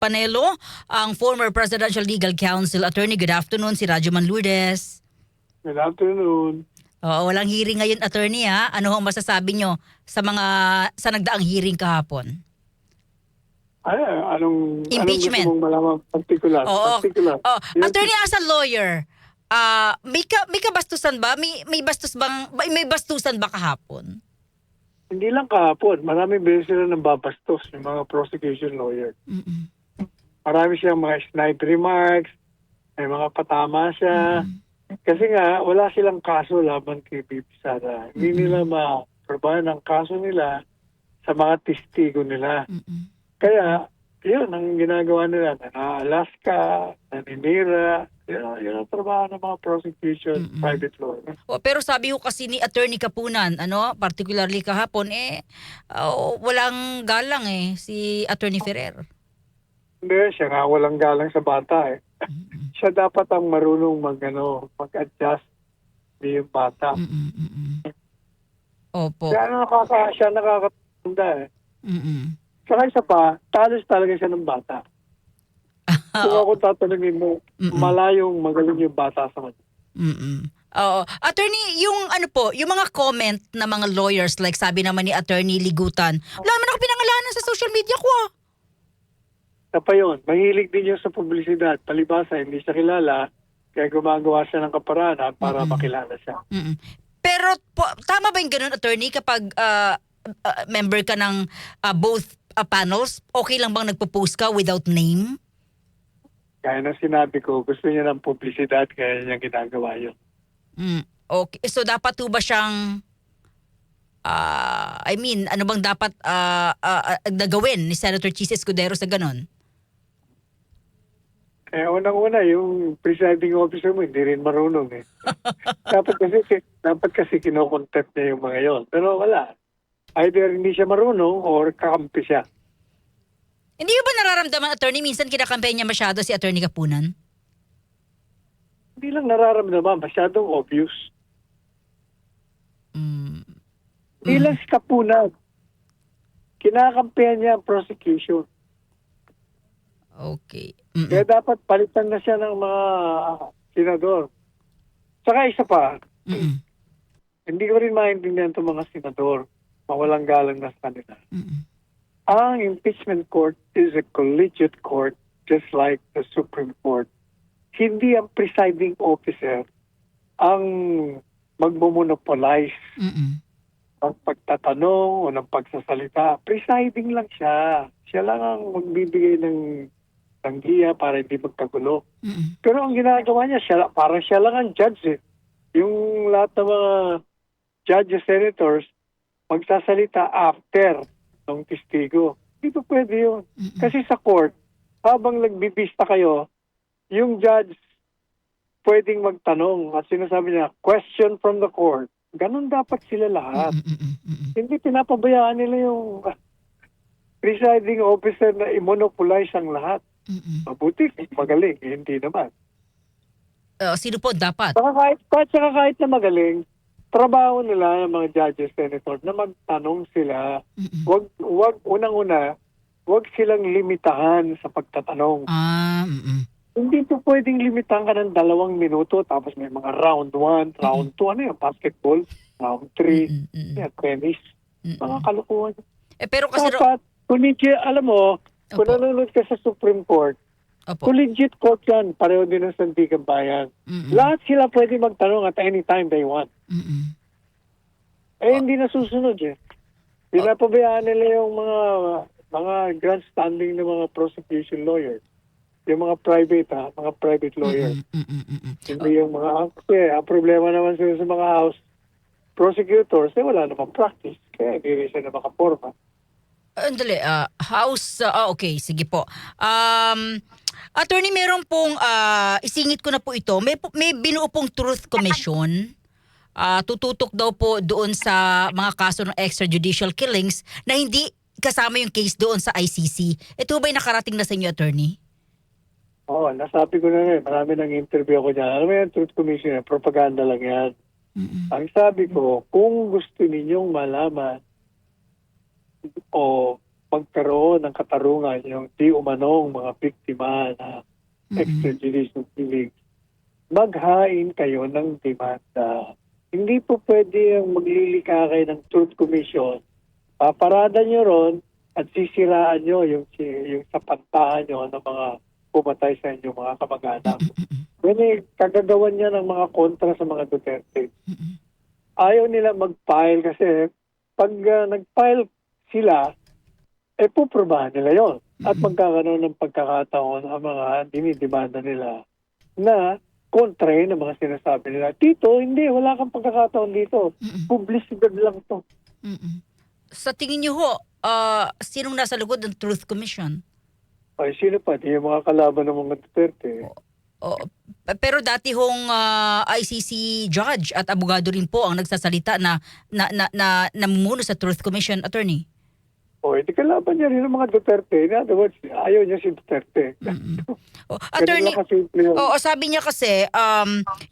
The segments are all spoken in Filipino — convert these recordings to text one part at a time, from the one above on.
panelo, ang former Presidential Legal Counsel Attorney. Good afternoon, si Radyo Lourdes. Good afternoon. Oo, walang hearing ngayon, attorney ha. Ano ang masasabi nyo sa nagdaang hearing kahapon? Anong Impeachment. gusto mong malaman particular? Oo. Oh, Yes. attorney, as a lawyer, may kabastusan ba? May bastusan ba kahapon? Hindi lang kahapon. Marami beses sila nang babastos yung mga prosecution lawyer. Mm-mm. Marami siyang mga snide remarks, may mga patama siya. Kasi nga, wala silang kaso laban kay BP Sara. Hindi nila ma-probahan ang kaso nila sa mga testigo nila. Mm-mm. Kaya, yun ang ginagawa nila. Na-Alaska, naninira. Yun ang trabaho ng mga prosecution, private lawyer. Pero sabi ko kasi ni Attorney Kapunan, particularly kahapon, walang galang si Attorney Ferrer. Hindi, siya nga walang galang sa bata eh. Siya dapat ang marunong mag-adjust yung bata. Opo. Siya nakakatanda eh. Mm-mm. Saka isa pa, talos talaga siya ng bata. Kung ako tatanungin mo, malayong magaling yung bata sa kanya. Oo. Attorney, yung mga comment na mga lawyers, like sabi naman ni Attorney Ligutan, wala naman ako pinangalanan sa social media ko. Isa pa yun, mahilig din yun sa publisidad. Palibasa, hindi siya kilala, kaya gumagawa siya ng kaparanan para makilala siya. Pero tama ba yung ganun, Attorney, kapag member ka ng both panels, okay lang bang nagpo-post ka without name? Kaya na sinabi ko, gusto niya ng publisidad, kaya niya ginagawa yun. Okay. So dapat ba siyang ano bang dapat nagawin ni Senator Chis Escudero sa ganon? Unang-una, yung presiding officer mo, hindi rin marunong eh. dapat kasi kinokontempt niya yung mga yon. Pero wala. Either hindi siya marunong or kakampi siya. Hindi ba nararamdaman, Attorney, minsan kinakampanya niya masyado si Attorney Kapunan? Hindi lang nararamdaman, masyadong obvious. Hindi lang si Kapunan. Kinakampihan niya ang prosecution. Okay. Kaya dapat palitan na siya ng mga senador. Saka isa pa, hindi ko rin maintindihan itong mga senador. Mawalang galang na sa kanila. Ang impeachment court is a collegiate court just like the Supreme Court. Hindi ang presiding officer ang magmomonopolize ng pagtatanong o ng pagsasalita. Presiding lang siya. Siya lang ang magbibigay ng giya para hindi magkagulo. Pero ang ginagawa niya, parang siya lang ang judge eh. Yung lahat ng mga judges, senators, magsasalita after ng testigo. Hindi pa pwede yun. Kasi sa court, habang nagbibista kayo, yung judge pwedeng magtanong at sinasabi niya, question from the court. Ganun dapat sila lahat. Hindi pinapabayaan nila yung presiding officer na i-monopolize ang lahat. Mabuti, magaling. Hindi naman. Sino po dapat? Kahit na magaling, trabaho nila ng mga judges, senator, na magtanong sila. Unang-una, wag silang limitahan sa pagtatanong. Hindi po pwedeng limitahan ka ng 2 minuto tapos may mga round 1, round 2, ano yung basketball, round 3, tennis, mga kalukuhan. Pero kasi dapat, alam mo, kung nanonood ka sa Supreme Court, collegiate court yan, pareho din ng Sandigan Bayan. Lahat sila pwede magtanong at any time they want. Hindi nasusunod eh. Pinapabayaan nila yung mga grandstanding ng mga prosecution lawyers. Yung mga private lawyers. Hindi yung kasi ang problema naman sa mga house prosecutors, wala namang practice. Kaya hindi rin sila makaporma. Andali, okay, sige po. Attorney, meron pong, isingit ko na po ito, may binuo pong Truth Commission. Tututok daw po doon sa mga kaso ng extrajudicial killings na hindi kasama yung case doon sa ICC. Ito ba'y nakarating na sa inyo, Attorney? Oo, nasabi ko na rin. Marami nang interview ako dyan. Alam mo yan, Truth Commission, propaganda lang yan. Ang sabi ko, kung gusto ninyong malaman o magkaroon ng katarungan yung di umanong mga biktima na extrajudicial killings, maghain kayo ng demanda. Hindi po pwede yung maglilika kayo ng Truth Commission. Paparada nyo ron at sisiraan nyo yung sapantahan nyo ng mga pumatay sa inyong mga kamag-anak. Kasi kagagawan niya ng mga kontra sa mga Duterte. Ayaw nila mag-file kasi pag nag-file sila, puprobahan nila yon at magkakaroon ng pagkakataon ang mga dinidemanda nila na kontra ng mga sinasabi nila. Tito, hindi, wala kang pagkakataon dito. Publicidad lang to. Sa tingin niyo ho, sinong nasa lugod ng Truth Commission? Ay, sino pa? Di yung mga kalaban ng mga Duterte. Pero dati hong ICC judge at abogado rin po ang nagsasalita na namumuno sa Truth Commission, attorney. Di kalaban niya rin ng mga Duterte. In other words, ayaw niya si Duterte. Attorney, Ganun lang kasimple yun. sabi niya kasi,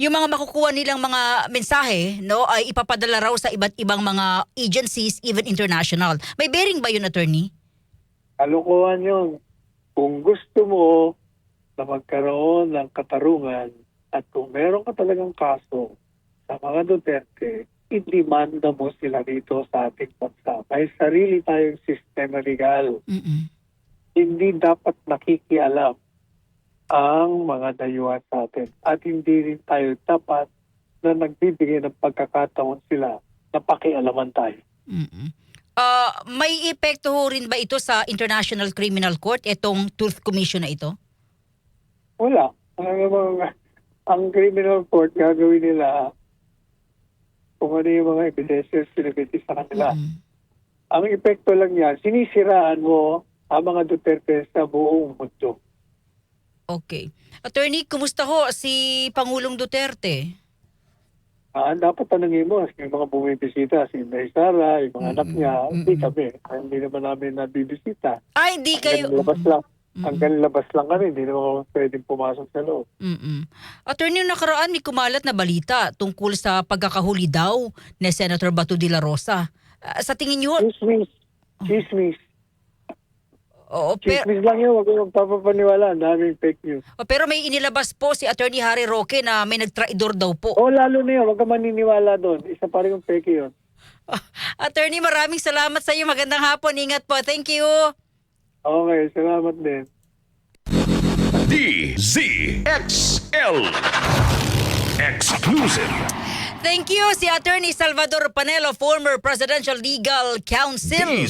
yung mga makukuha nilang mga mensahe, no, ay ipapadala raw sa iba't ibang mga agencies, even international. May bearing ba yun, attorney? Kalokohan yun. Kung gusto mo na magkaroon ng katarungan at kung meron ka talagang kaso sa mga Duterte, i-demanda mo sila dito sa ating bansa. May sarili tayong sistema legal. Hindi dapat nakikialam ang mga dayuhan sa atin. At hindi rin tayo dapat na nagbibigay ng pagkakataon sila na pakialaman tayo. May epekto ho rin ba ito sa International Criminal Court, itong Truth Commission na ito? Wala. Ang criminal court gagawin nila kung ano yung mga evidences pinabiti sa kanila. Ang epekto lang yan, sinisiraan mo ang mga Duterte sa buong mundo. Okay. Attorney, kumusta ho si Pangulong Duterte? Dapat tanungin mo, yung mga bumibisita, si Inday Sara, yung mga anak niya, hindi kami. Hindi naman namin nabibisita. Ay, hindi kayo... Hanggang labas lang kami, hindi naman pwedeng pumasok sa loob. Attorney, yung nakaraan may kumalat na balita tungkol sa pagkakahuli daw ni Senator Bato de la Rosa. Sa tingin niyo... Chismis. Pero, Chismis lang yun, huwag kang magpapaniwala, ang daming fake news. pero may inilabas po si Attorney Harry Roque na may nagtraidor daw po. Lalo na yun, huwag kang maniniwala doon. Isa pa rin yung fake yun. Attorney, maraming salamat sa iyo. Magandang hapon. Ingat po. Thank you. Okay, salamat din. DZXL Exclusive. Thank you si Attorney Salvador Panelo, former Presidential Legal Counsel.